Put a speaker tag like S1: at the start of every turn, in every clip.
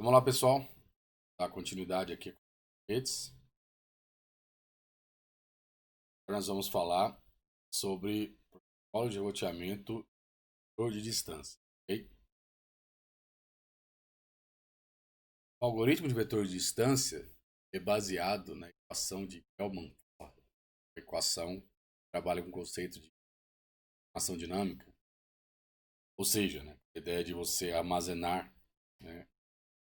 S1: Vamos lá, pessoal. Dar continuidade aqui com os redes. Agora nós vamos falar sobre protocolo de roteamento por de distância. Ok? O algoritmo de vetor de distância é baseado na equação de Bellman. A equação trabalha com o conceito de ação dinâmica, ou seja, a ideia de você armazenar, né,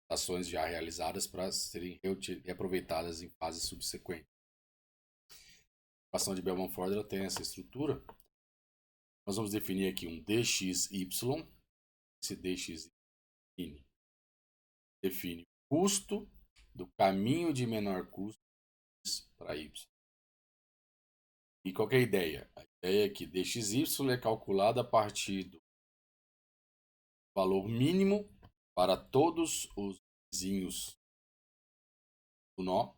S1: ações já realizadas para serem reaproveitadas em fases subsequentes. A equação de Bellman-Ford tem essa estrutura. Nós vamos definir aqui um dxy. Esse dxy define o custo do caminho de menor custo para y. E qual que é a ideia? A ideia é que dxy é calculado a partir do valor mínimo para todos os vizinhos do nó,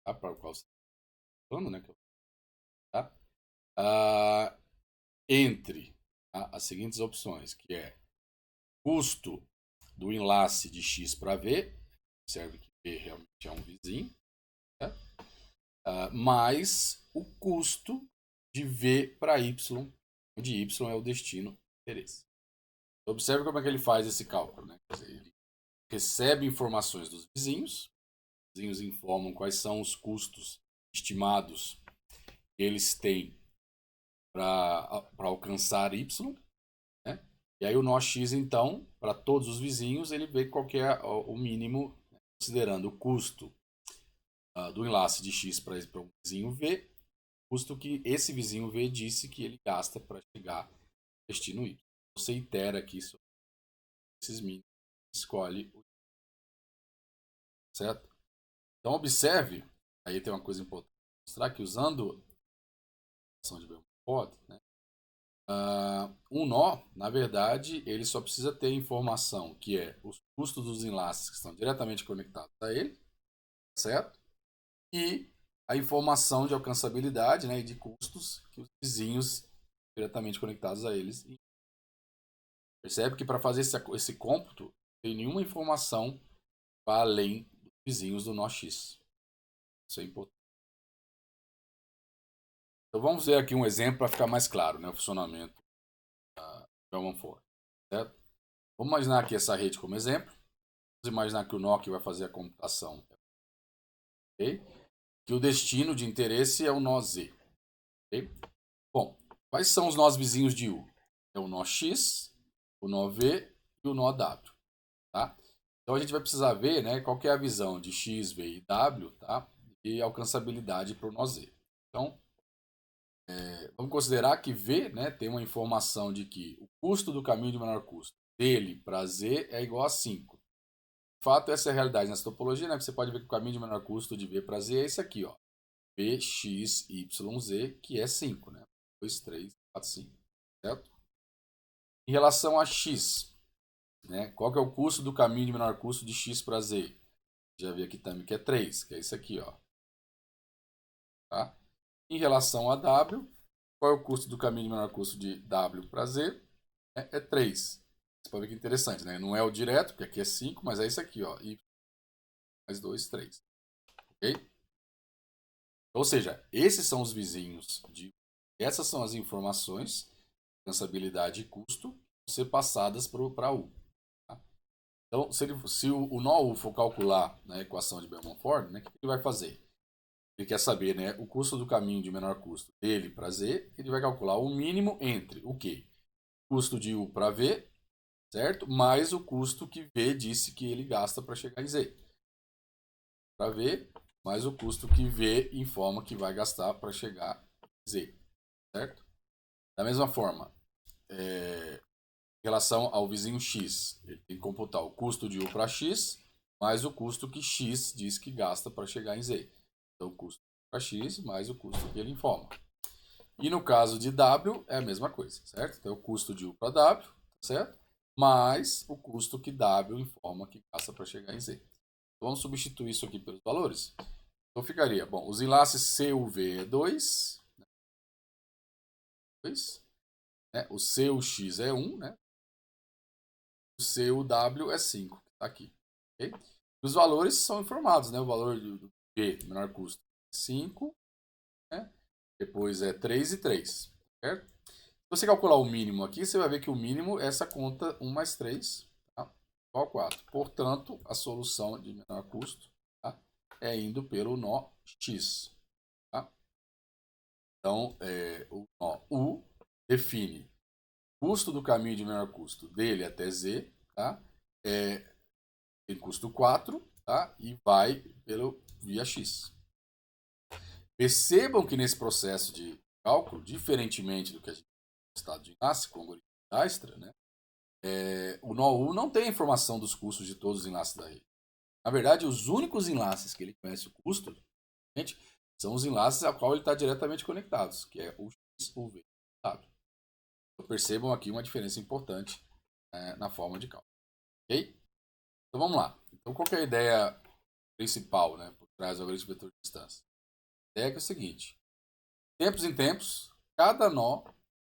S1: tá? Para o qual você está falando, né? Tá? Entre as seguintes opções, que é custo do enlace de x para v, observe que v realmente é um vizinho, tá? Mais o custo de v para y, onde y é o destino de interesse. Observe como é que ele faz esse cálculo, né? Quer dizer, ele recebe informações dos vizinhos, os vizinhos informam quais são os custos estimados que eles têm para alcançar y, né? E aí o nó x, então, para todos os vizinhos, ele vê qual que é o mínimo, considerando o custo do enlace de x para um vizinho v, custo que esse vizinho v disse que ele gasta para chegar ao destino y. Você itera aqui sobre esses mínimos, escolhe o certo? Então observe, aí tem uma coisa importante mostrar que usando a ação de Bellman-Ford, né, um nó, na verdade, ele só precisa ter informação que é os custos dos enlaces que estão diretamente conectados a ele, certo? E a informação de alcançabilidade, né, e de custos que os vizinhos diretamente conectados a eles. Percebe que para fazer esse cômputo, não tem nenhuma informação para além dos vizinhos do nó x. Isso é importante. Então vamos ver aqui um exemplo para ficar mais claro, né, o funcionamento da Bellman-Ford, certo? Vamos imaginar aqui essa rede como exemplo. Vamos imaginar que o nó que vai fazer a computação, okay? Que o destino de interesse é o nó z. Okay? Bom, quais são os nós vizinhos de U? É o nó x, o nó v e o nó w. Tá? Então a gente vai precisar ver, né, qual que é a visão de x, v e w, tá? E alcançabilidade para o nó z. Então, vamos considerar que v, né, tem uma informação de que o custo do caminho de menor custo dele para z é igual a 5. De fato, essa é a realidade nessa topologia, né? Você pode ver que o caminho de menor custo de v para z é esse aqui, ó. Vx, y, z, que é 5, né? 2, 3, 4, 5, certo? Em relação a x, né? Qual que é o custo do caminho de menor custo de x para z? Já vi aqui também que é 3, que é isso aqui, ó. Tá? Em relação a w, qual é o custo do caminho de menor custo de w para z? É 3. Você pode ver que interessante, né? Não é o direto, porque aqui é 5, mas é isso aqui, ó. Y mais 2, 3. Ok? Ou seja, esses são os vizinhos de... Essas são as informações, alcançabilidade e custo, vão ser passadas para U. Tá? Então, se o nó U for calcular na equação de Bellman-Ford, né, o que ele vai fazer? Ele quer saber, né, o custo do caminho de menor custo dele para Z, ele vai calcular o mínimo entre o quê? Custo de U para V, certo? Mais o custo que V disse que ele gasta para chegar em Z. Para V, mais o custo que V informa que vai gastar para chegar em Z, certo? Da mesma forma, em relação ao vizinho X, ele tem que computar o custo de U para X, mais o custo que X diz que gasta para chegar em Z. Então, o custo para X mais o custo que ele informa. E no caso de W, é a mesma coisa, certo? Então, o custo de U para W, certo? Mais o custo que W informa que gasta para chegar em Z. Então, vamos substituir isso aqui pelos valores. Então, ficaria, bom, os enlaces CUV é 2, né? O CUX é 1, né? O CUW é 5, que está aqui. Okay? Os valores são informados, né? O valor do G, menor custo, 5, né? Depois é 3 e 3, certo? Se você calcular o mínimo aqui, você vai ver que o mínimo é essa conta 1 mais 3, tá? Igual a 4. Portanto, a solução de menor custo, tá? É indo pelo nó X. Tá? Então, o nó U define o custo do caminho de menor custo dele até Z, tá? Tem custo 4, tá? E vai pelo via X. Percebam que nesse processo de cálculo, diferentemente do que a gente tem no estado de enlace, com o algoritmo de Dijkstra, né? O nó U não tem a informação dos custos de todos os enlaces da rede. Na verdade, os únicos enlaces que ele conhece o custo, gente, são os enlaces a qual ele está diretamente conectado, que é o X ou o V. Tá? Então, percebam aqui uma diferença importante na forma de cálculo. Ok? Então vamos lá. Então, qual que é a ideia principal, né, por trás do algoritmo de vetor de distância? A ideia é, que é o seguinte: tempos em tempos, cada nó,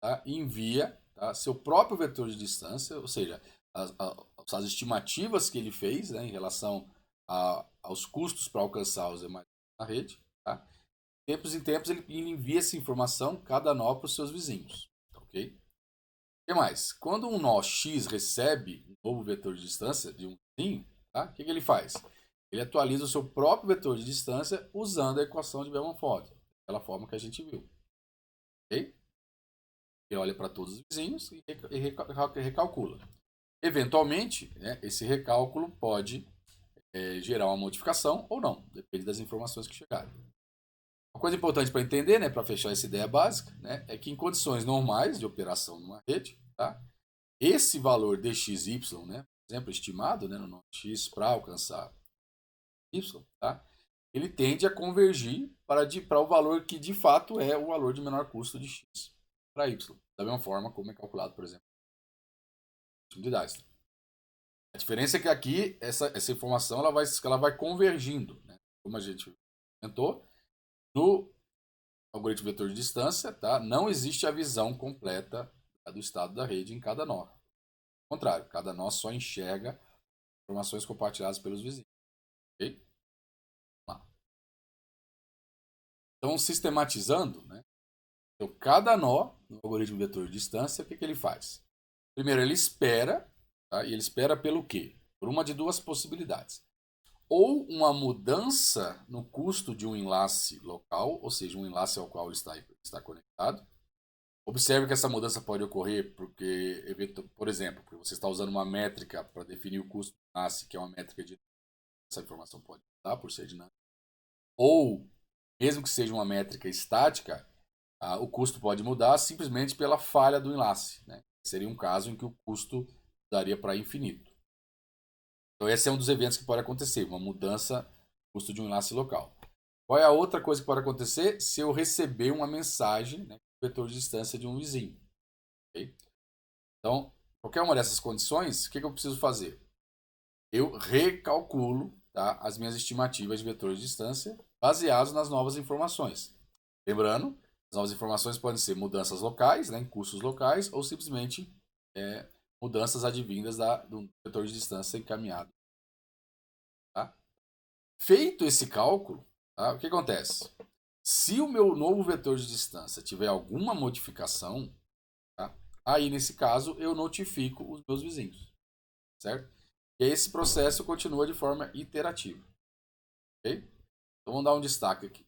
S1: tá, envia, tá, seu próprio vetor de distância, ou seja, as estimativas que ele fez, né, em relação aos custos para alcançar os demais na rede. Tá? Tempos em tempos ele envia essa informação, cada nó, para os seus vizinhos. Ok? O que mais? Quando um nó X recebe um novo vetor de distância de um vizinho, tá? O que ele faz? Ele atualiza o seu próprio vetor de distância usando a equação de Bellman-Ford, daquela forma que a gente viu. Ok? Ele olha para todos os vizinhos e recalcula. Eventualmente, né, esse recálculo pode gerar uma modificação ou não, depende das informações que chegarem. Uma coisa importante para entender, né, para fechar essa ideia básica, né, é que em condições normais de operação numa rede, tá, esse valor dxy, né, por exemplo, estimado, né, no nó x para alcançar y, tá, ele tende a convergir para o valor que de fato é o valor de menor custo de x para y, da mesma forma como é calculado, por exemplo, de Dijkstra. A diferença é que aqui essa informação ela vai convergindo, né, como a gente comentou, no algoritmo vetor de distância, tá, não existe a visão completa do estado da rede em cada nó. Ao contrário, cada nó só enxerga informações compartilhadas pelos vizinhos. Okay? Então, sistematizando, né? Então, cada nó no algoritmo vetor de distância, o que ele faz? Primeiro, ele espera, tá? E ele espera pelo quê? Por uma de duas possibilidades. Ou uma mudança no custo de um enlace local, ou seja, um enlace ao qual ele está conectado. Observe que essa mudança pode ocorrer porque, por exemplo, porque você está usando uma métrica para definir o custo do enlace, que é uma métrica de... Essa informação pode mudar por ser dinâmica. Ou, mesmo que seja uma métrica estática, o custo pode mudar simplesmente pela falha do enlace. Né? Seria um caso em que o custo daria para infinito. Então esse é um dos eventos que pode acontecer, uma mudança no custo de um enlace local. Qual é a outra coisa que pode acontecer? Se eu receber uma mensagem, né, com o vetor de distância de um vizinho. Okay? Então, qualquer uma dessas condições, o que eu preciso fazer? Eu recalculo, tá, as minhas estimativas de vetores de distância baseados nas novas informações. Lembrando, as novas informações podem ser mudanças locais, né, em custos locais, ou simplesmente mudanças advindas do vetor de distância encaminhado. Tá? Feito esse cálculo, tá, o que acontece? Se o meu novo vetor de distância tiver alguma modificação, tá, aí nesse caso eu notifico os meus vizinhos, certo? E aí esse processo continua de forma iterativa. Ok? Então vamos dar um destaque aqui.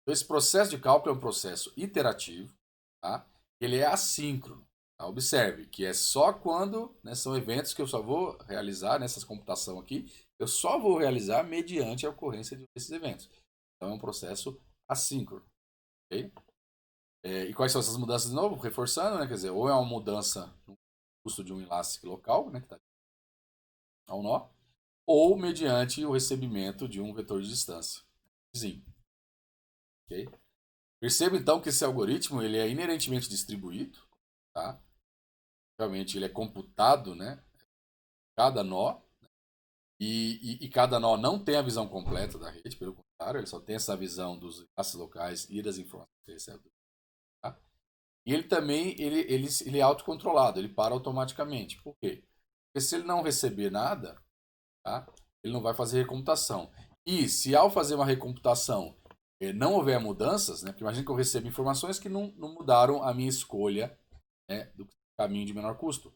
S1: Então, esse processo de cálculo é um processo iterativo, tá? Ele é assíncrono. Tá? Observe que é só quando, né, são eventos que eu só vou realizar nessas computação aqui, eu só vou realizar mediante a ocorrência desses eventos. Então é um processo assíncrono. Okay? E quais são essas mudanças de novo? Reforçando, né? Quer dizer, ou é uma mudança no custo de um enlace local, né, que está ao nó, ou mediante o recebimento de um vetor de distância vizinho. Okay? Perceba então que esse algoritmo ele é inerentemente distribuído, tá? Realmente ele é computado, né? Cada nó, e cada nó não tem a visão completa da rede, pelo contrário, ele só tem essa visão dos enlaces locais e das informações que recebe. Tá? E ele também ele é autocontrolado, ele para automaticamente. Por quê? Porque se ele não receber nada, tá? ele não vai fazer recomputação. E se ao fazer uma recomputação não houver mudanças, né, porque imagina que eu recebo informações que não mudaram a minha escolha, né, do caminho de menor custo.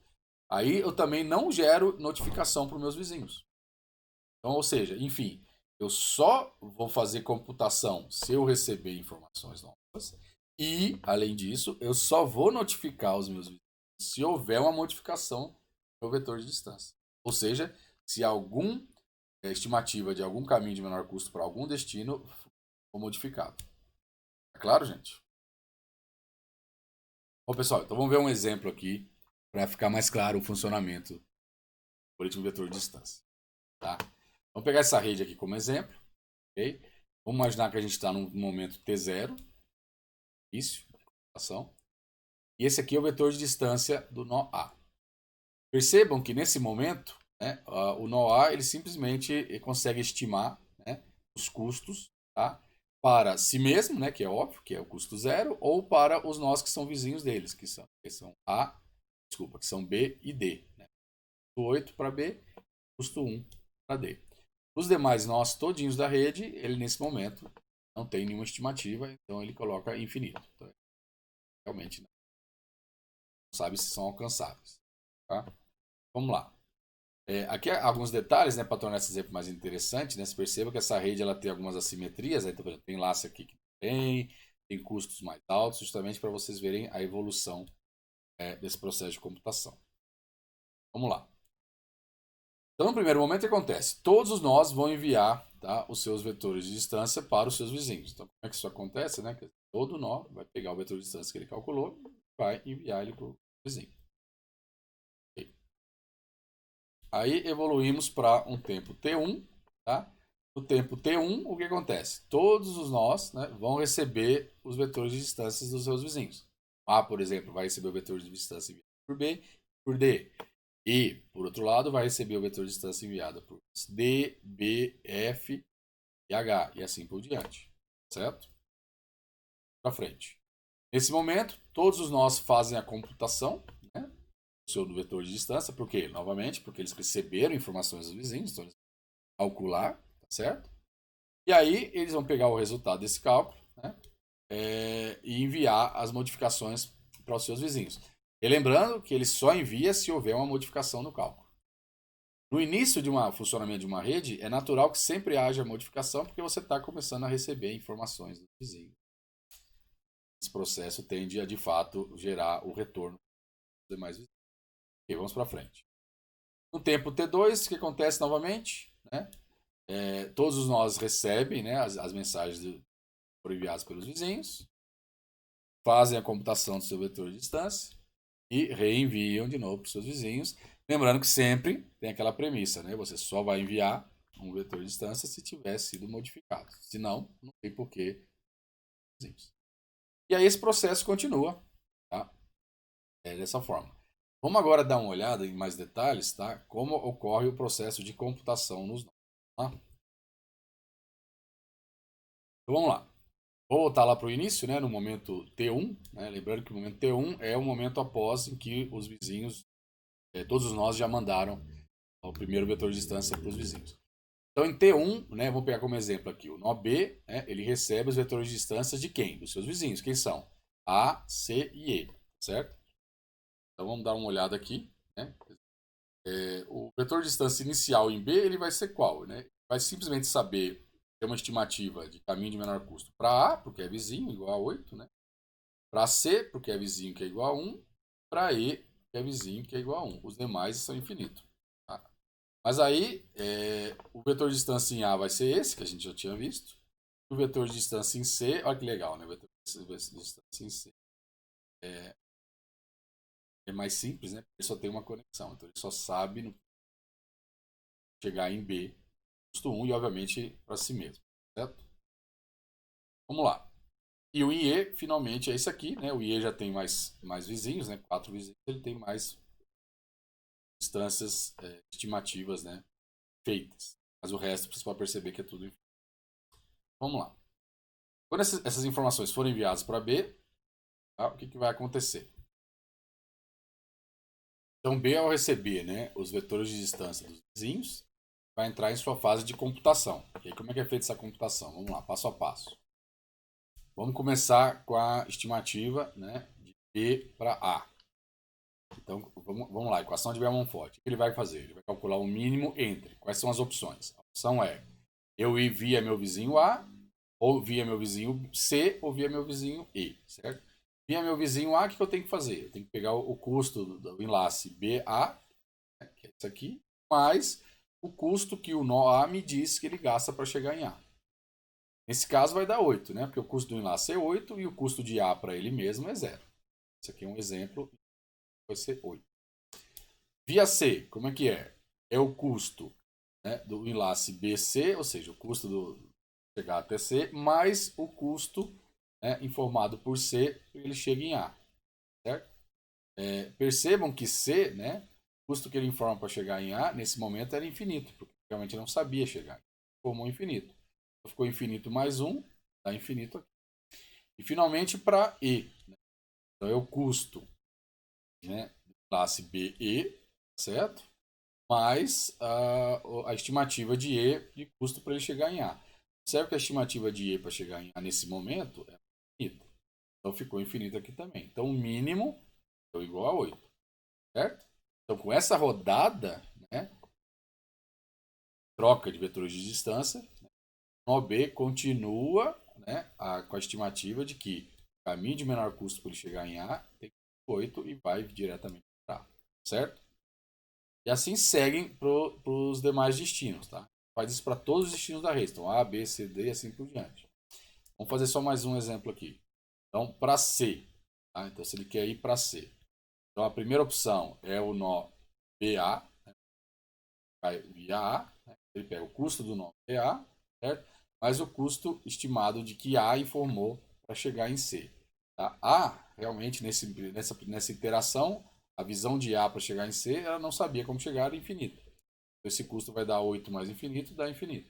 S1: Aí eu também não gero notificação para os meus vizinhos. Então, ou seja, enfim, eu só vou fazer computação se eu receber informações novas. E, além disso, eu só vou notificar os meus vizinhos se houver uma modificação no vetor de distância. Ou seja, se alguma estimativa de algum caminho de menor custo para algum destino for modificado. É claro, gente? Bom, pessoal, então vamos ver um exemplo aqui para ficar mais claro o funcionamento do algoritmo vetor de distância. Tá? Vamos pegar essa rede aqui como exemplo. Okay? Vamos imaginar que a gente está no momento T0, início, ação. E esse aqui é o vetor de distância do nó A. Percebam que nesse momento, né, o nó A ele simplesmente consegue estimar, né, os custos, tá, para si mesmo, né, que é óbvio, que é o custo zero, ou para os nós que são vizinhos deles, que são que são B e D. Né? Custo 8 para B, custo 1 para D. Os demais nós todinhos da rede, ele nesse momento não tem nenhuma estimativa, então ele coloca infinito. Então, realmente não sabe se são alcançáveis. Tá? Vamos lá. Aqui alguns detalhes, né, para tornar esse exemplo mais interessante. Né, você perceba que essa rede ela tem algumas assimetrias. Né, então, por exemplo, tem laço aqui que tem custos mais altos, justamente para vocês verem a evolução desse processo de computação. Vamos lá. Então, no primeiro momento, o que acontece? Todos os nós vão enviar, tá, os seus vetores de distância para os seus vizinhos. Então, como é que isso acontece? Né? Todo nó vai pegar o vetor de distância que ele calculou e vai enviar ele para o vizinho. Okay. Aí evoluímos para um tempo T1. Tá? No tempo T1, o que acontece? Todos os nós, né, vão receber os vetores de distância dos seus vizinhos. A, por exemplo, vai receber o vetor de distância enviado por B, por D. E, por outro lado, vai receber o vetor de distância enviado por D, B, F e H, e assim por diante. Certo? Para frente. Nesse momento, todos os nós fazem a computação, né, do seu vetor de distância. Por quê? Novamente, porque eles receberam informações dos vizinhos, então eles vão calcular, tá certo? E aí, eles vão pegar o resultado desse cálculo, né, e enviar as modificações para os seus vizinhos. E lembrando que ele só envia se houver uma modificação no cálculo. No início de um funcionamento de uma rede, é natural que sempre haja modificação, porque você está começando a receber informações do vizinho. Esse processo tende a, de fato, gerar o retorno dos demais vizinhos. Ok, vamos para frente. No tempo T2, o que acontece novamente? Né? Todos os nós recebem, né, as mensagens foram enviadas pelos vizinhos, fazem a computação do seu vetor de distância e reenviam de novo para os seus vizinhos. Lembrando que sempre tem aquela premissa, né? Você só vai enviar um vetor de distância se tiver sido modificado. Se não, não tem porquê. E aí esse processo continua, tá? Dessa forma. Vamos agora dar uma olhada em mais detalhes, tá? Como ocorre o processo de computação nos nós. Tá? Então vamos lá. Vou voltar lá para o início, né? No momento T1, né? Lembrando que o momento T1 é o momento após em que os vizinhos, todos nós já mandaram o primeiro vetor de distância para os vizinhos. Então, em T1, né, vamos pegar como exemplo aqui, o nó B, né, ele recebe os vetores de distância de quem? Dos seus vizinhos. Quem são? A, C e E, certo? Então, vamos dar uma olhada aqui. Né? O vetor de distância inicial em B, ele vai ser qual? Né? Vai simplesmente saber, ter uma estimativa de caminho de menor custo para A, porque é vizinho, igual a 8, né? Para C, porque é vizinho, que é igual a 1. Para E, que é vizinho, que é igual a 1. Os demais são infinitos. Tá? Mas aí, o vetor de distância em A vai ser esse, que a gente já tinha visto. O vetor de distância em C, olha que legal, né? O vetor de distância em C é mais simples, né? Porque ele só tem uma conexão. Então, ele só sabe chegar em B, custo 1, e obviamente para si mesmo, certo? Vamos lá. E o IE, finalmente, é esse aqui, né? O IE já tem mais vizinhos, né? 4 vizinhos, ele tem mais distâncias estimativas, né? Feitas. Mas o resto você pode perceber que é tudo. Vamos lá. Quando essas informações forem enviadas para B, tá? O que vai acontecer? Então, B, ao receber, né, os vetores de distância dos vizinhos, vai entrar em sua fase de computação. E aí, como é que é feita essa computação? Vamos lá, passo a passo. Vamos começar com a estimativa, né, de B para A. Então, vamos lá, equação de Bellman-Ford. O que ele vai fazer? Ele vai calcular o mínimo entre. Quais são as opções? A opção é eu ir via meu vizinho A, ou via meu vizinho C, ou via meu vizinho E, certo? Via meu vizinho A, o que eu tenho que fazer? Eu tenho que pegar o custo do enlace BA, né, que é isso aqui, mais o custo que o nó A me diz que ele gasta para chegar em A. Nesse caso vai dar 8, né? Porque o custo do enlace é 8 e o custo de A para ele mesmo é 0. Esse aqui é um exemplo, vai ser 8. Via C, como é que é? É o custo, né, do enlace BC, ou seja, o custo do chegar até C, mais o custo, né, informado por C, ele chega em A. Certo? Percebam que C, né, o custo que ele informa para chegar em A, nesse momento era infinito, porque realmente ele não sabia chegar. Formou infinito. Então, ficou infinito mais 1, dá infinito aqui. E finalmente para E. Né? Então é o custo, né, do classe BE, certo? Mais a estimativa de E de custo para ele chegar em A. Observe que a estimativa de E para chegar em A nesse momento é infinita. Então ficou infinito aqui também. Então o mínimo é igual a 8. Certo? Então com essa rodada, né, troca de vetores de distância, né, o B continua, né, com a estimativa de que o caminho de menor custo para ele chegar em A tem 8 e vai diretamente para A. Certo? E assim seguem para os demais destinos, tá? Faz isso para todos os destinos da rede. Então, A, B, C, D e assim por diante. Vamos fazer só mais um exemplo aqui. Então, para C. Tá? Então, se ele quer ir para C. Então, a primeira opção é o nó BA. Né? Vai via A. Né? Ele pega o custo do nó BA, certo? Mais o custo estimado de que A informou para chegar em C. Tá? A, realmente, nessa interação, a visão de A para chegar em C, ela não sabia como chegar, era infinito. Então, esse custo vai dar 8 mais infinito, dá infinito.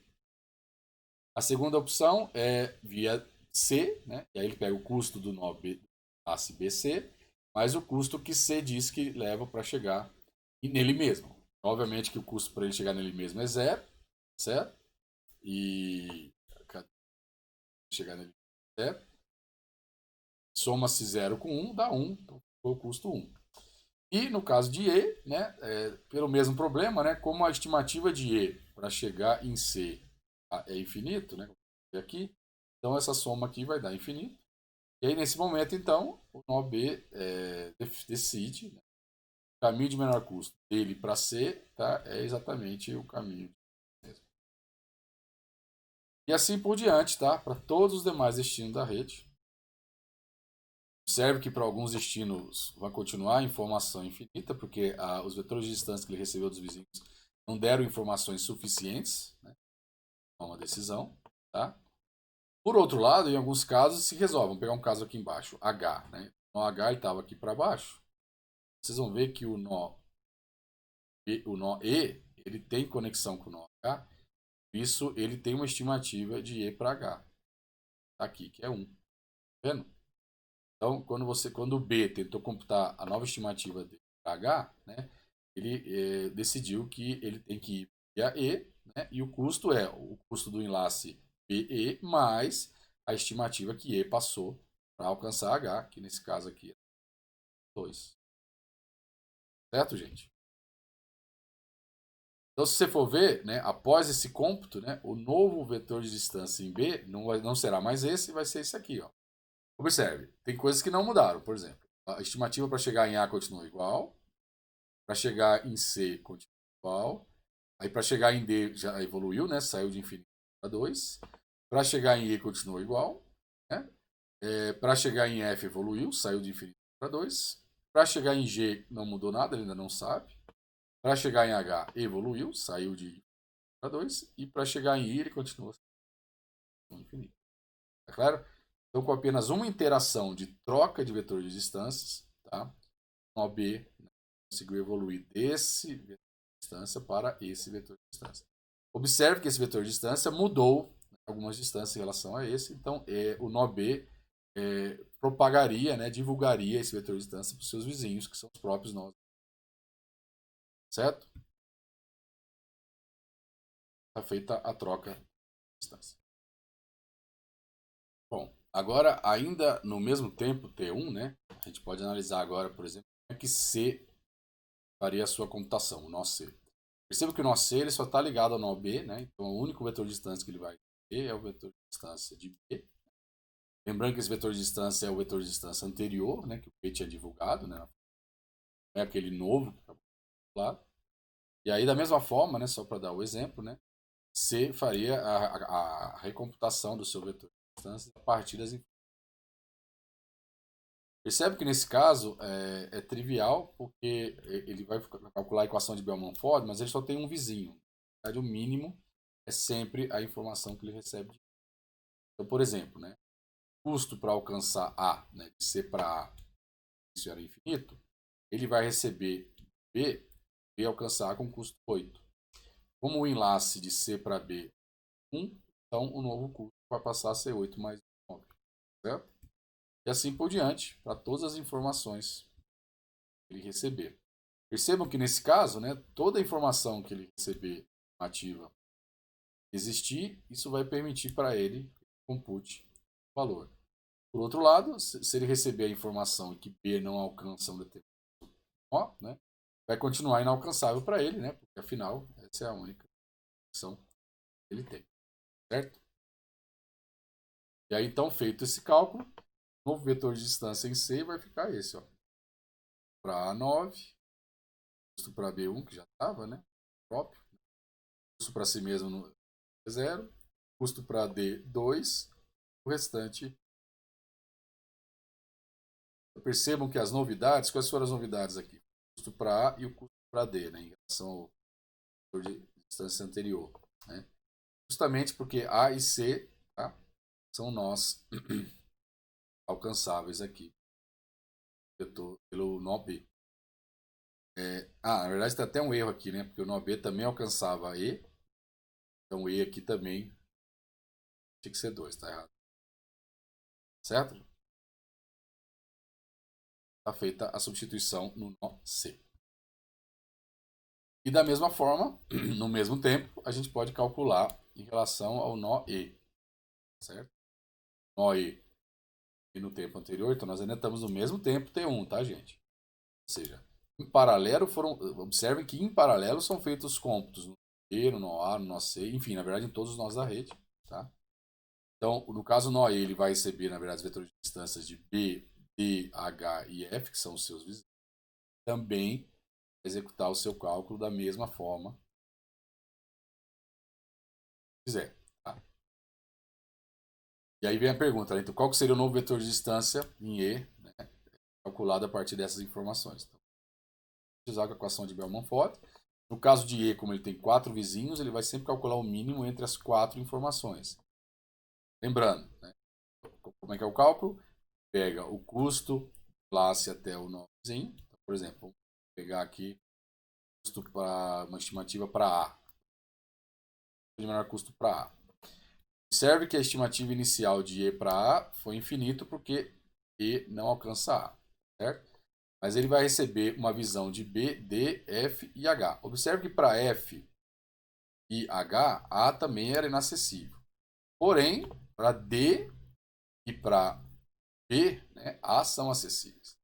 S1: A segunda opção é via C, né? E aí ele pega o custo do nó classe BC, mais o custo que C diz que leva para chegar nele mesmo. Obviamente que o custo para ele chegar nele mesmo é 0, certo? E chegar nele é 0. Soma-se 0 com 1, dá 1, então foi o custo 1. E no caso de E, né, pelo mesmo problema, né, como a estimativa de E para chegar em C é infinito, né, aqui, então essa soma aqui vai dar infinito. E aí nesse momento, então, o nó B decide, né, o caminho de menor custo dele para C, tá, é exatamente o caminho mesmo. E assim por diante, tá, para todos os demais destinos da rede. Observe que para alguns destinos vai continuar a informação infinita, porque os vetores de distância que ele recebeu dos vizinhos não deram informações suficientes, né, para uma decisão. Tá? Por outro lado, em alguns casos se resolve. Vamos pegar um caso aqui embaixo, H. Né? O nó H estava aqui para baixo. Vocês vão ver que o nó E ele tem conexão com o nó H. Isso ele tem uma estimativa de E para H. Tá aqui, que é 1. Tá vendo? Então, quando o B tentou computar a nova estimativa de H, né, ele decidiu que ele tem que ir via E, né, e o custo é o custo do enlace BE mais a estimativa que E passou para alcançar H, que nesse caso aqui é 2. Certo, gente? Então, se você for ver, né, após esse cômputo, né, o novo vetor de distância em B não será mais esse, vai ser esse aqui. Ó. Observe, tem coisas que não mudaram. Por exemplo, a estimativa para chegar em A continua igual. Para chegar em C continua igual. Aí para chegar em D já evoluiu, né? Saiu de infinito para 2. Para chegar em E continua igual. Né? Para chegar em F evoluiu, saiu de infinito para 2. Para chegar em G não mudou nada, ele ainda não sabe. Para chegar em H evoluiu, saiu de infinito para 2. E para chegar em I ele continua no infinito. Tá claro? Então com apenas uma interação de troca de vetor de distâncias, tá? O B, né, conseguiu evoluir desse vetor de distância para esse vetor de distância. Observe que esse vetor de distância mudou, né, algumas distâncias em relação a esse, então o nó B propagaria, né, divulgaria esse vetor de distância para os seus vizinhos, que são os próprios nós. Certo? está feita a troca de distância. Bom, agora ainda no mesmo tempo T1, né? A gente pode analisar agora, por exemplo, como é que C faria a sua computação, o nó C. Perceba que o nó C ele só está ligado ao nó B, né? Então o único vetor de distância que ele vai ter é o vetor de distância de B. Lembrando que esse vetor de distância é o vetor de distância anterior, né? Que o P tinha divulgado, né? Não é aquele novo que está lá. E aí, da mesma forma, né? Só para dar o exemplo, né? C faria a recomputação do seu vetor de distância a partir das informações. Percebe que nesse caso é trivial, porque ele vai calcular a equação de Bellman-Ford, mas ele só tem um vizinho. Na verdade, o mínimo é sempre a informação que ele recebe. Então, por exemplo, né, custo para alcançar A, né, de C para A, isso era infinito, ele vai receber B alcançar A com custo 8. Como o enlace de C para B é 1, então o novo custo vai passar a ser 8 mais 9. Certo? E assim por diante, para todas as informações que ele receber. Percebam que nesse caso, né, toda a informação que ele receber ativa existir, isso vai permitir para ele que compute o valor. Por outro lado, se ele receber a informação que B não alcança um determinado nó, né, vai continuar inalcançável para ele, né, porque afinal essa é a única opção que ele tem. Certo? E aí, então, feito esse cálculo, o novo vetor de distância em C vai ficar esse, ó. Para A9, custo para B1, que já estava, né? Próprio. Custo para si mesmo no 0. Custo para D2. O restante. Percebam que as novidades, quais foram as novidades aqui? O custo para A e o custo para D, né? Em relação ao vetor de distância anterior. Né? Justamente porque A e C, tá? São nós alcançáveis aqui pelo nó B. Na verdade tem até um erro aqui, né? Porque o nó B também alcançava E. Então E aqui também tinha que ser 2, tá errado. Certo? Está feita a substituição no nó C. E da mesma forma, no mesmo tempo, a gente pode calcular em relação ao nó E. Certo? Nó E e no tempo anterior, então nós ainda estamos no mesmo tempo T1, tá, gente? Ou seja, em paralelo observem que em paralelo são feitos cômputos no E, no nó A, no nó C, enfim, na verdade em todos os nós da rede, tá? Então, no caso nó E, ele vai receber, na verdade, os vetores de distâncias de B, D, H e F, que são os seus vizinhos. Também executar o seu cálculo da mesma forma que quiser. Tá? E aí vem a pergunta, né? Então, qual que seria o novo vetor de distância em E, né? Calculado a partir dessas informações? Então, usar a equação de Bellman-Ford. No caso de E, como ele tem 4 vizinhos, ele vai sempre calcular o mínimo entre as 4 informações. Lembrando, né? Como é que é o cálculo? Pega o custo classe até o nó vizinho. Então, por exemplo, vamos pegar aqui custo para uma estimativa para A. De menor custo para A. Observe que a estimativa inicial de E para A foi infinito porque E não alcança A, certo? Mas ele vai receber uma visão de B, D, F e H. Observe que para F e H, A também era inacessível. Porém, para D e para B, né, A são acessíveis.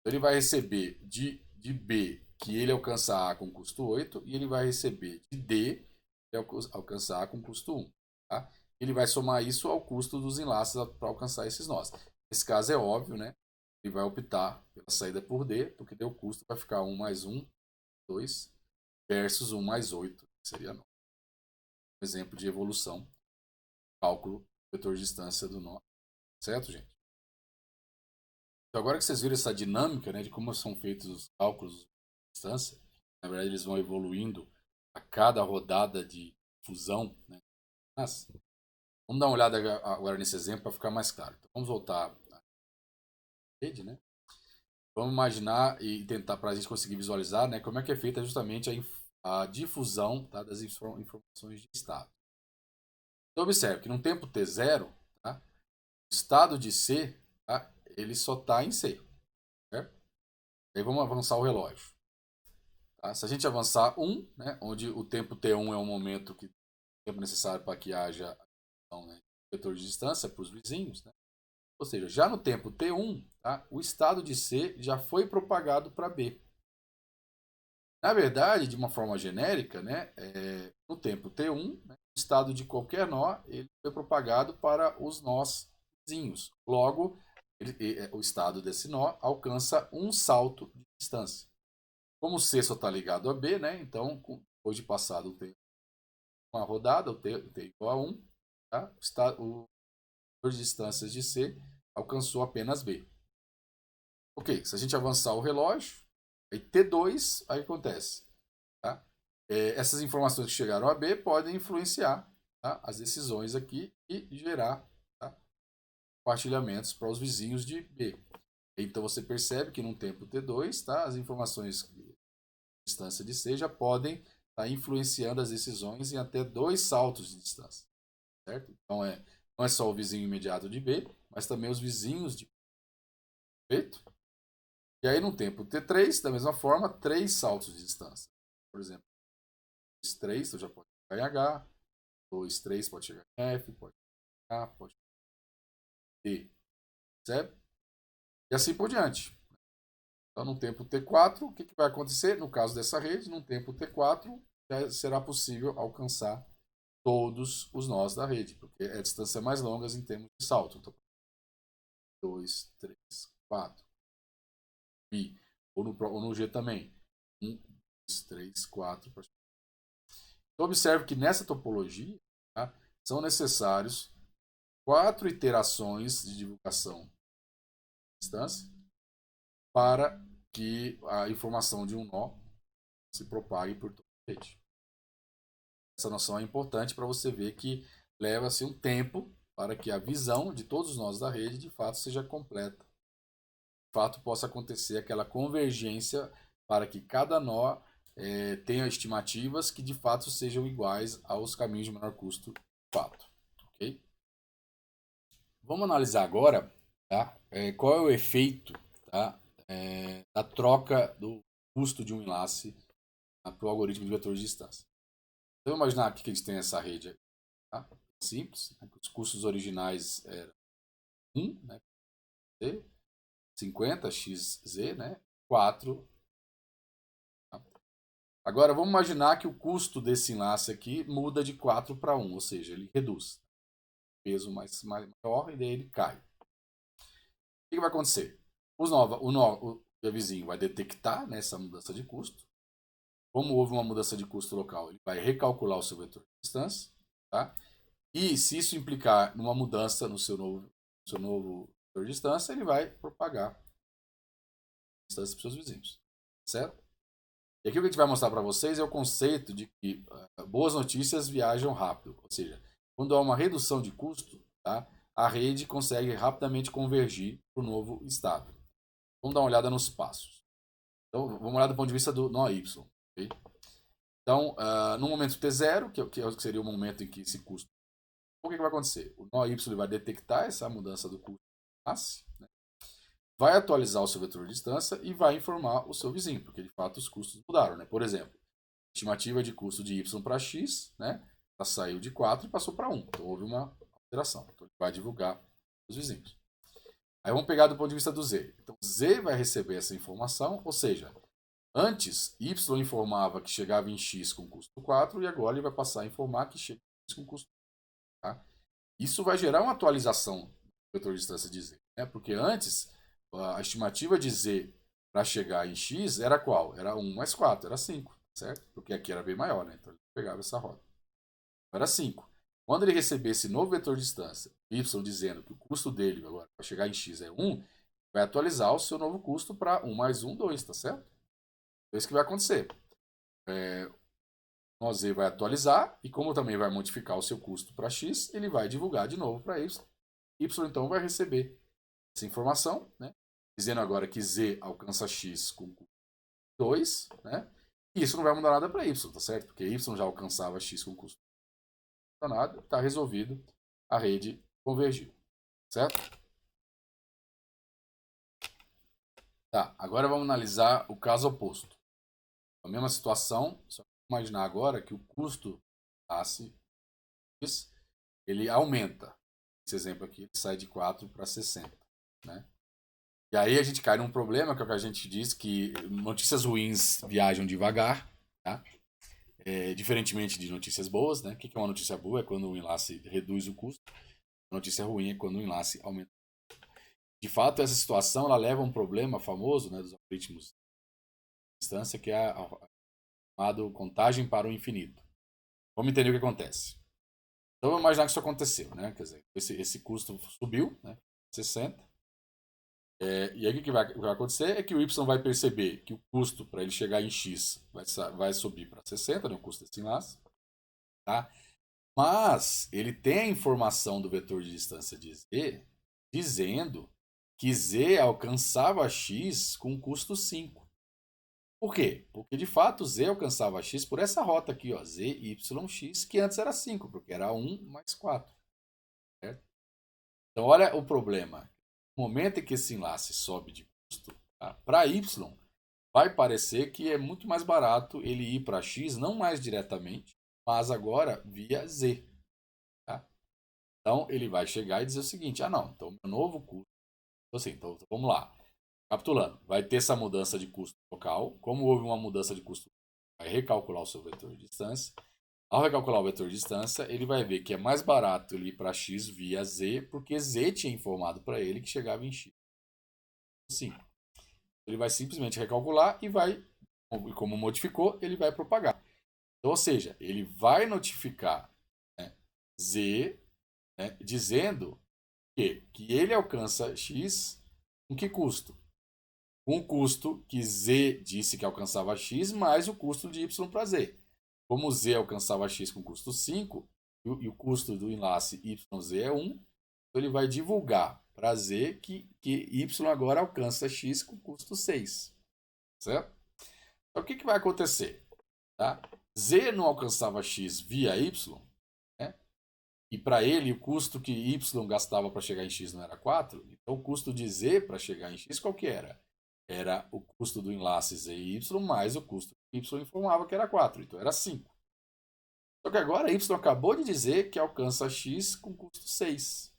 S1: Então, ele vai receber de B, que ele alcança A com custo 8, e ele vai receber de D, que alcança A com custo 1. Tá? Ele vai somar isso ao custo dos enlaces para alcançar esses nós. Nesse caso é óbvio, né? Ele vai optar pela saída por D, porque o custo vai ficar 1 mais 1, 2, versus 1 mais 8, que seria 9. Exemplo de evolução, cálculo do vetor de distância do nó. Certo, gente? Então, agora que vocês viram essa dinâmica, né, de como são feitos os cálculos de distância, na verdade eles vão evoluindo a cada rodada de fusão, né? Mas, vamos dar uma olhada agora nesse exemplo para ficar mais claro. Então, vamos voltar à rede, né? Vamos imaginar e tentar para a gente conseguir visualizar, né, como é que é feita justamente a difusão, tá, das informações de estado. Então observe que no tempo t0, tá, o estado de C, tá, ele só está em C. Certo? Aí vamos avançar o relógio. Tá? Se a gente avançar 1, né, onde o tempo t1 é o momento que tempo necessário para que haja então, né, vetor de distância para os vizinhos, né? Ou seja, já no tempo t1, tá, o estado de C já foi propagado para B. Na verdade, de uma forma genérica, né, no tempo t1, né, o estado de qualquer nó ele foi propagado para os nós vizinhos. Logo, o estado desse nó alcança um salto de distância. Como C só está ligado a B, né, então, depois de passado o tempo, uma rodada, o t igual a 1, tá, o número de distâncias de C alcançou apenas B. Ok, se a gente avançar o relógio, aí T2, aí acontece. Tá? Essas informações que chegaram a B podem influenciar, tá, as decisões aqui e gerar, tá, compartilhamentos para os vizinhos de B. Então você percebe que num tempo T2, tá, as informações de distância de C já podem estar influenciando as decisões em até 2 saltos de distância. Certo? Então não é só o vizinho imediato de B, mas também os vizinhos de B. Perfeito? E aí no tempo T3, da mesma forma, 3 saltos de distância. Por exemplo, 3, tu já pode chegar em H, 2, 3 pode chegar em F, pode chegar em A, pode chegar em D. Certo? E assim por diante. Então, no tempo T4, o que vai acontecer? No caso dessa rede, no tempo T4, já será possível alcançar todos os nós da rede, porque é distâncias mais longas em termos de salto. Então, 2, 3, 4. I. Ou no G também. 1, 2, 3, 4. Então, observe que nessa topologia, tá, são necessários 4 iterações de divulgação de distância para que a informação de um nó se propague por toda a rede. Essa noção é importante para você ver que leva-se um tempo para que a visão de todos os nós da rede de fato seja completa. De fato possa acontecer aquela convergência para que cada nó tenha estimativas que de fato sejam iguais aos caminhos de menor custo de fato. Okay? Vamos analisar agora, tá, qual é o efeito, tá, da troca do custo de um enlace para o algoritmo de vetor de distância. Então, vamos imaginar aqui que a gente tem essa rede aqui, tá? Simples, né? Os custos originais eram 1, né? 50 xz, né? 4. Tá? Agora, vamos imaginar que o custo desse enlace aqui muda de 4 para 1, ou seja, ele reduz. Peso maior e daí ele cai. O que vai acontecer? O vizinho vai detectar, né, essa mudança de custo. Como houve uma mudança de custo local, ele vai recalcular o seu vetor de distância. Tá? E se isso implicar numa mudança no seu novo vetor de distância, ele vai propagar a distância para os seus vizinhos. Certo? E aqui o que a gente vai mostrar para vocês é o conceito de que boas notícias viajam rápido. Ou seja, quando há uma redução de custo, tá, a rede consegue rapidamente convergir para o novo estado. Vamos dar uma olhada nos passos. Então, vamos olhar do ponto de vista do nó Y. Okay? Então, no momento T0, que seria o momento em que esse custo... O que vai acontecer? O nó Y vai detectar essa mudança do custo, né? Vai atualizar o seu vetor de distância e vai informar o seu vizinho, porque de fato os custos mudaram. Né? Por exemplo, a estimativa de custo de Y para X, né? Ela saiu de 4 e passou para 1. Então houve uma alteração. Então ele vai divulgar para os vizinhos. Aí vamos pegar do ponto de vista do Z. Então Z vai receber essa informação, ou seja, antes Y informava que chegava em X com custo 4 e agora ele vai passar a informar que chega em X com custo 4. Tá? Isso vai gerar uma atualização do vetor de distância de Z. Né? Porque antes, a estimativa de Z para chegar em X era qual? Era 1 mais 4, era 5, certo? Porque aqui era bem maior, né? Então ele pegava essa roda. Era 5. Quando ele receber esse novo vetor de distância, Y dizendo que o custo dele agora para chegar em X é 1, vai atualizar o seu novo custo para 1 mais 1, 2, tá certo? Então isso que vai acontecer. O Z vai atualizar e como também vai modificar o seu custo para X, ele vai divulgar de novo para Y. Y então vai receber essa informação, né? Dizendo agora que Z alcança X com custo 2, né? E isso não vai mudar nada para Y, tá certo? Porque Y já alcançava X com custo. Não dá nada, está resolvido, a rede convergiu, certo? Tá, agora vamos analisar o caso oposto. A mesma situação, só que imaginar agora que o custo passe ele aumenta. Esse exemplo aqui, ele sai de 4 para 60, né? E aí a gente cai num problema, que é o que a gente diz, que notícias ruins viajam devagar, tá? Diferentemente de notícias boas, né? O que é uma notícia boa? É quando o enlace reduz o custo. A notícia ruim é quando o enlace aumenta. De fato, essa situação ela leva a um problema famoso, né, dos algoritmos de distância, que é a chamado contagem para o infinito. Vamos entender o que acontece. Então, vamos imaginar que isso aconteceu, né? Quer dizer, esse custo subiu, né? 60. E aí o que vai acontecer é que o Y vai perceber que o custo para ele chegar em X vai subir para 60, né? O custo desse enlace. Tá? Mas ele tem a informação do vetor de distância de Z dizendo que Z alcançava X com custo 5. Por quê? Porque de fato Z alcançava X por essa rota aqui, ó, Z, Y, X, que antes era 5, porque era 1 mais 4. Certo? Então olha o problema. No momento em que esse enlace sobe de custo, tá, para Y, vai parecer que é muito mais barato ele ir para X, não mais diretamente, mas agora via Z. Tá? Então ele vai chegar e dizer o seguinte: ah, não, então meu novo custo. Então vamos lá. Capitulando, vai ter essa mudança de custo local. Como houve uma mudança de custo, vai recalcular o seu vetor de distância. Ao recalcular o vetor de distância, ele vai ver que é mais barato ele ir para X via Z, porque Z tinha informado para ele que chegava em X. Sim. Ele vai simplesmente recalcular e vai, como modificou, ele vai propagar. Então, ou seja, ele vai notificar, né, Z, né, dizendo que ele alcança X com que custo? Com o custo que Z disse que alcançava X, mais o custo de Y para Z. Como Z alcançava X com custo 5, e o custo do enlace YZ é 1, então ele vai divulgar para Z que Y agora alcança X com custo 6. Certo? Então o que vai acontecer? Tá? Z não alcançava X via Y, né? E para ele o custo que Y gastava para chegar em X não era 4, então o custo de Z para chegar em X qual que era? Era o custo do enlace Z e Y mais o custo que Y informava que era 4, então era 5. Só que agora Y acabou de dizer que alcança X com custo 6.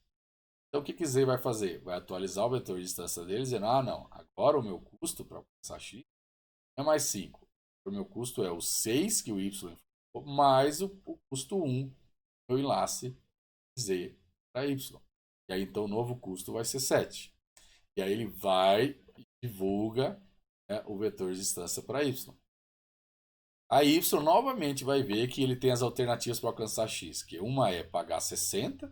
S1: Então o que Z vai fazer? Vai atualizar o vetor de distância dele dizendo, ah não, agora o meu custo para alcançar X é mais 5. O meu custo é o 6 que o Y informou, mais o custo 1 do enlace Z para Y. E aí então o novo custo vai ser 7. E aí ele vai e divulga, né, o vetor de distância para Y. A Y novamente vai ver que ele tem as alternativas para alcançar X, que uma é pagar 60,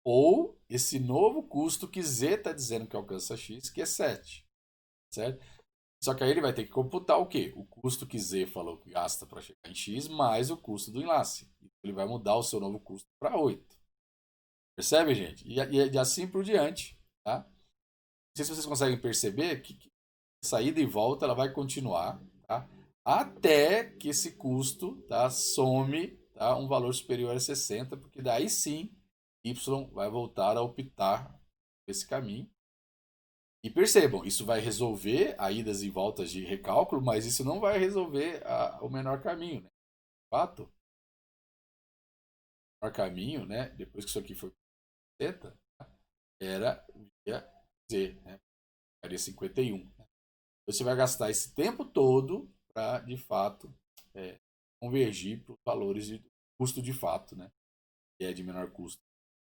S1: ou esse novo custo que Z está dizendo que alcança X, que é 7. Certo? Só que aí ele vai ter que computar o quê? O custo que Z falou que gasta para chegar em X, mais o custo do enlace. Ele vai mudar o seu novo custo para 8. Percebe, gente? E assim por diante. Tá? Não sei se vocês conseguem perceber que saída e volta ela vai continuar, tá? Até que esse custo, tá, some, tá, um valor superior a 60, porque daí sim Y vai voltar a optar por esse caminho. E percebam, isso vai resolver a idas e voltas de recálculo, mas isso não vai resolver o menor caminho, né? De fato, o menor caminho, né, depois que isso aqui foi 60, era via Z, né? Ficaria 51. Você vai gastar esse tempo todo para, de fato, convergir para os valores de custo de fato, né? Que é de menor custo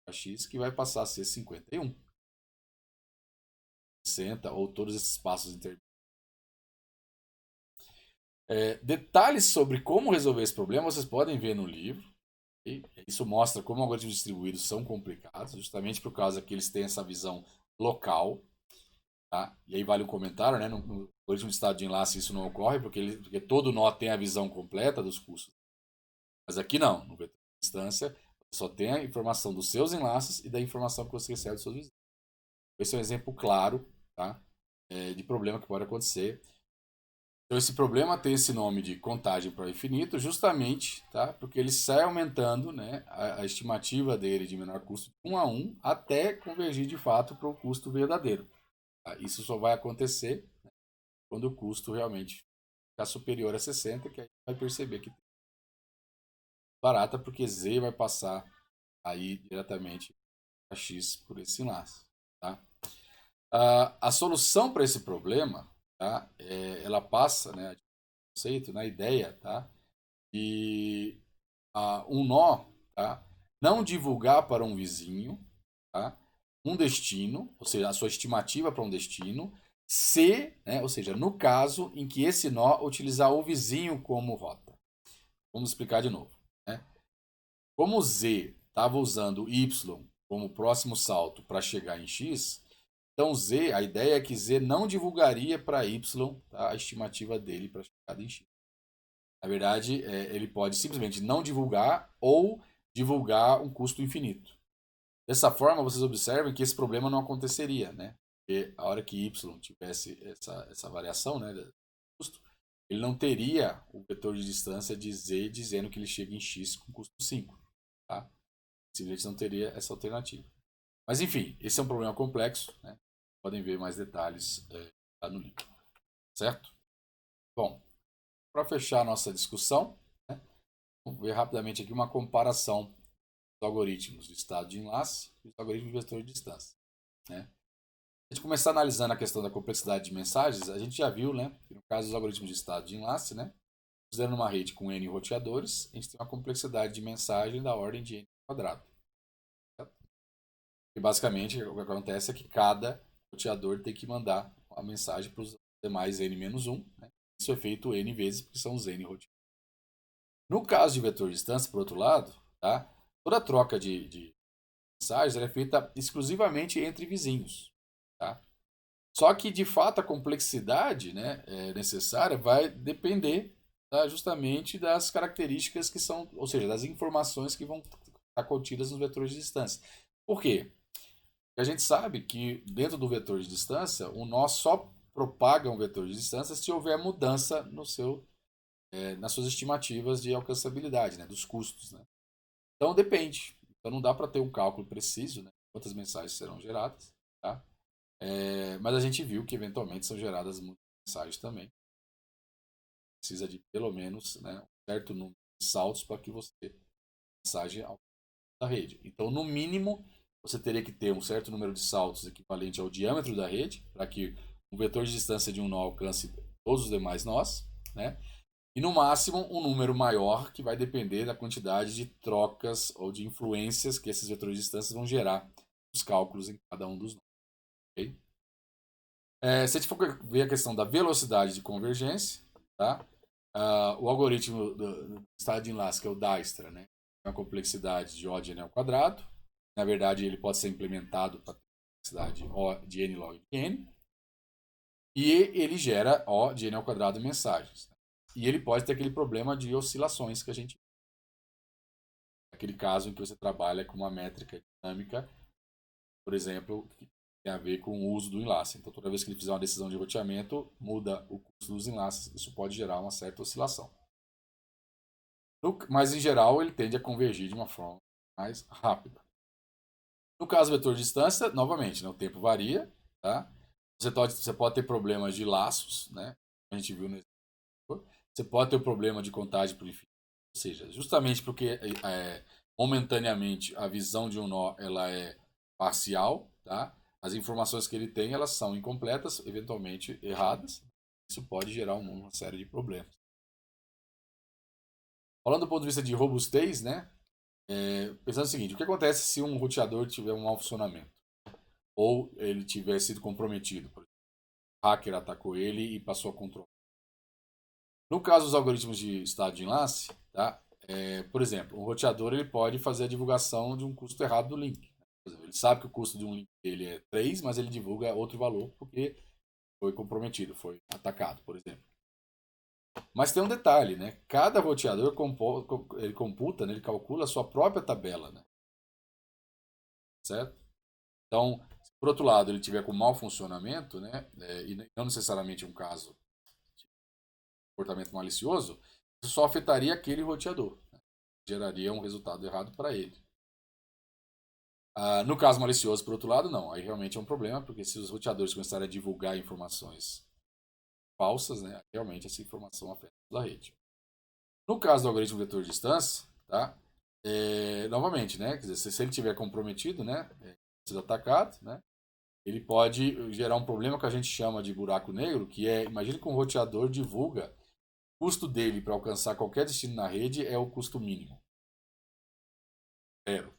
S1: a X, que vai passar a ser 51, 60, ou todos esses passos intermediários. Detalhes sobre como resolver esse problema vocês podem ver no livro. E isso mostra como algoritmos distribuídos são complicados, justamente por causa que eles têm essa visão local. Tá? E aí vale um comentário, né? No algoritmo de estado de enlace isso não ocorre, porque todo nó tem a visão completa dos custos. Mas aqui não, no vetor de distância, você só tem a informação dos seus enlaces e da informação que você recebe dos seus vizinhos. Esse é um exemplo claro, tá? De problema que pode acontecer. Então esse problema tem esse nome de contagem para o infinito, justamente, tá? Porque ele sai aumentando, né, a estimativa dele de menor custo de 1 a 1 até convergir de fato para o custo verdadeiro. Tá? Isso só vai acontecer, né, quando o custo realmente ficar superior a 60, que aí vai perceber que barata, porque Z vai passar a ir diretamente a X por esse enlace. Tá? A solução para esse problema, tá? Ela passa, né, conceito, na ideia, tá? De um nó, tá? Não divulgar para um vizinho, tá? Um destino, ou seja, a sua estimativa para um destino, se, né, ou seja, no caso em que esse nó utilizar o vizinho como rota. Vamos explicar de novo. Né? Como Z estava usando Y como próximo salto para chegar em X, então Z, a ideia é que Z não divulgaria para Y, tá, a estimativa dele para chegar em X. Na verdade, ele pode simplesmente não divulgar ou divulgar um custo infinito. Dessa forma, vocês observam que esse problema não aconteceria, né? Porque a hora que Y tivesse essa variação, né, de custo, ele não teria o vetor de distância de Z dizendo que ele chega em X com custo 5. Tá? Simplesmente não teria essa alternativa. Mas enfim, esse é um problema complexo, né? Podem ver mais detalhes lá no livro. Certo? Bom, para fechar a nossa discussão, né, vamos ver rapidamente aqui uma comparação dos algoritmos de estado de enlace e os algoritmos de vetor de distância. Né? A gente começar analisando a questão da complexidade de mensagens, a gente já viu, né, que no caso dos algoritmos de estado de enlace, né, considerando uma rede com N roteadores, a gente tem uma complexidade de mensagem da ordem de N quadrado. Certo? E basicamente o que acontece é que cada roteador tem que mandar a mensagem para os demais N-1. Né? Isso é feito N vezes, porque são os N roteadores. No caso de vetor de distância, por outro lado, tá? Toda troca de mensagens é feita exclusivamente entre vizinhos. Tá? Só que, de fato, a complexidade, né, necessária vai depender, tá, justamente das características que são, ou seja, das informações que vão estar contidas nos vetores de distância. Por quê? Porque a gente sabe que dentro do vetor de distância, o nó só propaga um vetor de distância se houver mudança no seu, nas suas estimativas de alcançabilidade, né, dos custos. Né? Então depende. Então não dá para ter um cálculo preciso, né, quantas mensagens serão geradas. Tá? Mas a gente viu que eventualmente são geradas muitas mensagens também. Precisa de pelo menos, né, um certo número de saltos para que você tenha mensagem da rede. Então, no mínimo, você teria que ter um certo número de saltos equivalente ao diâmetro da rede, para que o vetor de distância de um nó alcance todos os demais nós, né? E no máximo um número maior que vai depender da quantidade de trocas ou de influências que esses vetores de distância vão gerar nos cálculos em cada um dos nós. Okay? Se a gente for ver a questão da velocidade de convergência, tá? O algoritmo do estado de enlace, que é o Dijkstra, né? Tem uma complexidade de O de n ao quadrado. Na verdade, ele pode ser implementado para a complexidade O de n log de n. E ele gera O de n ao quadrado mensagens. E ele pode ter aquele problema de oscilações que a gente... Aquele caso em que você trabalha com uma métrica dinâmica, por exemplo, que tem a ver com o uso do enlace. Então, toda vez que ele fizer uma decisão de roteamento, muda o custo dos enlaces. Isso pode gerar uma certa oscilação. Mas, em geral, ele tende a convergir de uma forma mais rápida. No caso do vetor de distância, novamente, né, o tempo varia. Tá? Você pode ter problemas de laços, né? A gente viu no exemplo. Você pode ter o problema de contagem por infinito. Ou seja, justamente porque momentaneamente a visão de um nó ela é parcial, tá? As informações que ele tem elas são incompletas, eventualmente erradas. Isso pode gerar uma série de problemas. Falando do ponto de vista de robustez, né? Pensando o seguinte, o que acontece se um roteador tiver um mau funcionamento? Ou ele tiver sido comprometido? Por exemplo, o hacker atacou ele e passou a controlar. No caso dos algoritmos de estado de enlace, tá? Por exemplo, um roteador ele pode fazer a divulgação de um custo errado do link. Por exemplo, ele sabe que o custo de um link dele é 3, mas ele divulga outro valor porque foi comprometido, foi atacado, por exemplo. Mas tem um detalhe, né? Cada roteador ele computa, né? Ele calcula a sua própria tabela, né? Certo? Então, se por outro lado ele tiver com mau funcionamento, né? E não necessariamente um caso de comportamento malicioso, isso só afetaria aquele roteador, né? Geraria um resultado errado para ele. No caso malicioso, por outro lado, não. Aí realmente é um problema, porque se os roteadores começarem a divulgar informações falsas, né? Realmente essa informação afeta a rede. No caso do algoritmo vetor de distância, tá? novamente, né? Quer dizer, se ele tiver comprometido, né? Sido atacado, né? Ele pode gerar um problema que a gente chama de buraco negro, que é, imagine que um roteador divulga, o custo dele para alcançar qualquer destino na rede é o custo mínimo. Zero.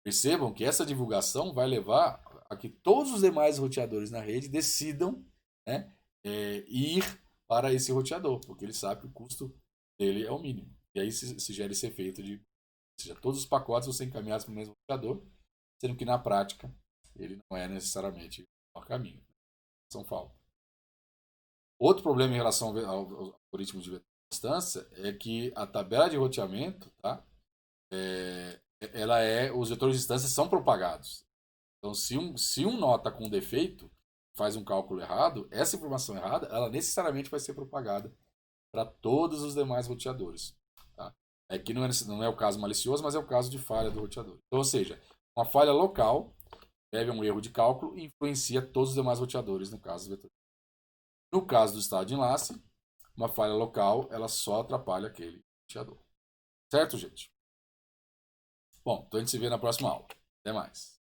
S1: Percebam que essa divulgação vai levar a que todos os demais roteadores na rede decidam, né, ir para esse roteador, porque ele sabe que o custo dele é o mínimo. E aí se gera esse efeito de, ou seja, todos os pacotes vão ser encaminhados para o mesmo roteador, sendo que na prática ele não é necessariamente o caminho. São falta. Outro problema em relação ao algoritmo de vetor de distância é que a tabela de roteamento, tá? Os vetores de distância são propagados. Então, se um nó está com defeito, faz um cálculo errado, essa informação errada, ela necessariamente vai ser propagada para todos os demais roteadores. Tá? Aqui não é o caso malicioso, mas é o caso de falha do roteador. Então, ou seja, uma falha local deve a um erro de cálculo e influencia todos os demais roteadores, no caso do vetor. No caso do estado de enlace, uma falha local, ela só atrapalha aquele roteador. Certo, gente? Bom, então a gente se vê na próxima aula. Até mais.